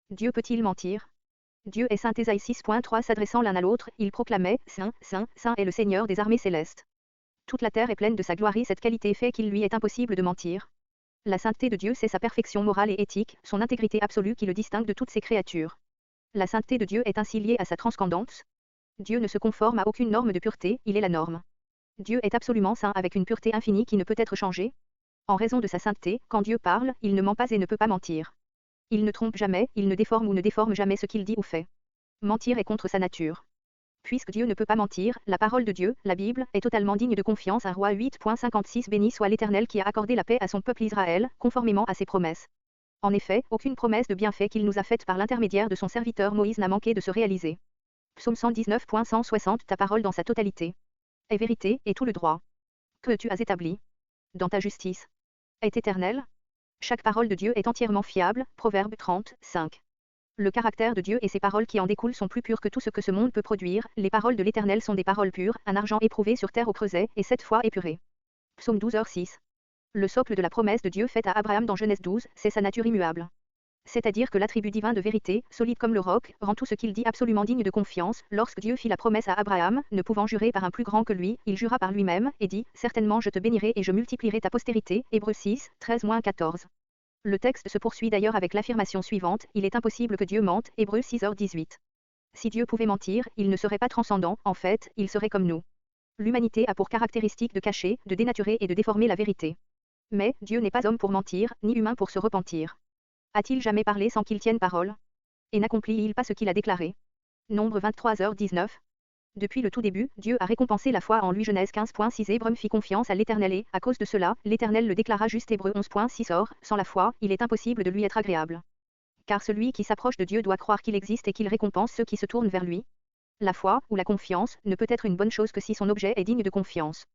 Dieu peut-il mentir? Dieu est saint. Ésaïe 6.3. S'adressant l'un à l'autre, il proclamait « Saint, Saint, Saint est le Seigneur des armées célestes. Toute la terre est pleine de sa gloire. » Cette qualité fait qu'il lui est impossible de mentir. La sainteté de Dieu, c'est sa perfection morale et éthique, son intégrité absolue qui le distingue de toutes ses créatures. La sainteté de Dieu est ainsi liée à sa transcendance. Dieu ne se conforme à aucune norme de pureté, il est la norme. Dieu est absolument saint avec une pureté infinie qui ne peut être changée. En raison de sa sainteté, quand Dieu parle, il ne ment pas et ne peut pas mentir. Il ne trompe jamais, il ne déforme ou ne déforme jamais ce qu'il dit ou fait. Mentir est contre sa nature. Puisque Dieu ne peut pas mentir, la parole de Dieu, la Bible, est totalement digne de confiance. 1 Roi 8.56. Béni soit l'Éternel qui a accordé la paix à son peuple Israël, conformément à ses promesses. En effet, aucune promesse de bienfait qu'il nous a faite par l'intermédiaire de son serviteur Moïse n'a manqué de se réaliser. Psaume 119.160. Ta parole dans sa totalité est vérité, et tout le droit que tu as établi dans ta justice est éternel. Chaque parole de Dieu est entièrement fiable. Proverbe 30, 5. Le caractère de Dieu et ses paroles qui en découlent sont plus purs que tout ce que ce monde peut produire. Les paroles de l'Éternel sont des paroles pures, un argent éprouvé sur terre au creuset, et 7 fois épuré. Psaume 12h6. Le socle de la promesse de Dieu faite à Abraham dans Genèse 12, c'est sa nature immuable. C'est-à-dire que l'attribut divin de vérité, solide comme le roc, rend tout ce qu'il dit absolument digne de confiance. Lorsque Dieu fit la promesse à Abraham, ne pouvant jurer par un plus grand que lui, il jura par lui-même, et dit « Certainement je te bénirai et je multiplierai ta postérité » Hébreux 6, 13-14. Le texte se poursuit d'ailleurs avec l'affirmation suivante « Il est impossible que Dieu mente » Hébreux 6h18. Si Dieu pouvait mentir, il ne serait pas transcendant, en fait, il serait comme nous. L'humanité a pour caractéristique de cacher, de dénaturer et de déformer la vérité. Mais, Dieu n'est pas homme pour mentir, ni humain pour se repentir. A-t-il jamais parlé sans qu'il tienne parole? Et n'accomplit-il pas ce qu'il a déclaré? Nombre 23h19. Depuis le tout début, Dieu a récompensé la foi en lui. Genèse 15.6. Abraham fit confiance à l'Éternel et, à cause de cela, l'Éternel le déclara juste. Hébreux 11.6. Or, sans la foi, il est impossible de lui être agréable. Car celui qui s'approche de Dieu doit croire qu'il existe et qu'il récompense ceux qui se tournent vers lui. La foi, ou la confiance, ne peut être une bonne chose que si son objet est digne de confiance.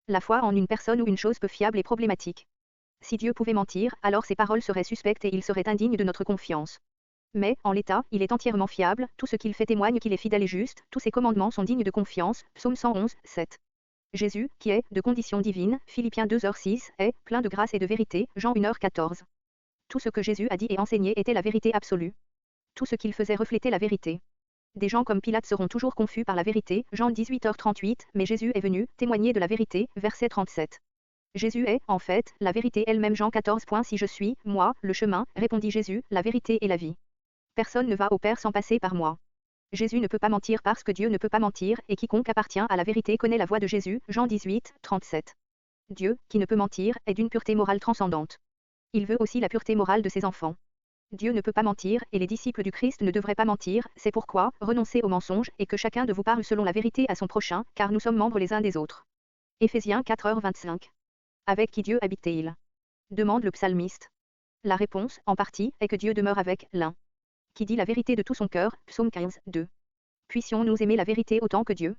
La foi en une personne ou une chose peu fiable est problématique. Si Dieu pouvait mentir, alors ses paroles seraient suspectes et il serait indigne de notre confiance. Mais, en l'état, il est entièrement fiable, tout ce qu'il fait témoigne qu'il est fidèle et juste, tous ses commandements sont dignes de confiance. Psaume 111, 7. Jésus, qui est, de condition divine, Philippiens 2h6, est, plein de grâce et de vérité, Jean 1h14. Tout ce que Jésus a dit et enseigné était la vérité absolue. Tout ce qu'il faisait reflétait la vérité. Des gens comme Pilate seront toujours confus par la vérité, Jean 18h38, mais Jésus est venu, témoigner de la vérité, verset 37. Jésus est, en fait, la vérité elle-même. Jean 14. Si je suis, moi, le chemin, répondit Jésus, la vérité et la vie. Personne ne va au Père sans passer par moi. Jésus ne peut pas mentir parce que Dieu ne peut pas mentir, et quiconque appartient à la vérité connaît la voix de Jésus. Jean 18, 37. Dieu, qui ne peut mentir, est d'une pureté morale transcendante. Il veut aussi la pureté morale de ses enfants. Dieu ne peut pas mentir, et les disciples du Christ ne devraient pas mentir, c'est pourquoi, renoncez au mensonge, et que chacun de vous parle selon la vérité à son prochain, car nous sommes membres les uns des autres. Éphésiens 4h25. Avec qui Dieu habite-t-il? Demande le psalmiste. La réponse, en partie, est que Dieu demeure avec l'un qui dit la vérité de tout son cœur, psaume 15, 2. Puissions-nous aimer la vérité autant que Dieu?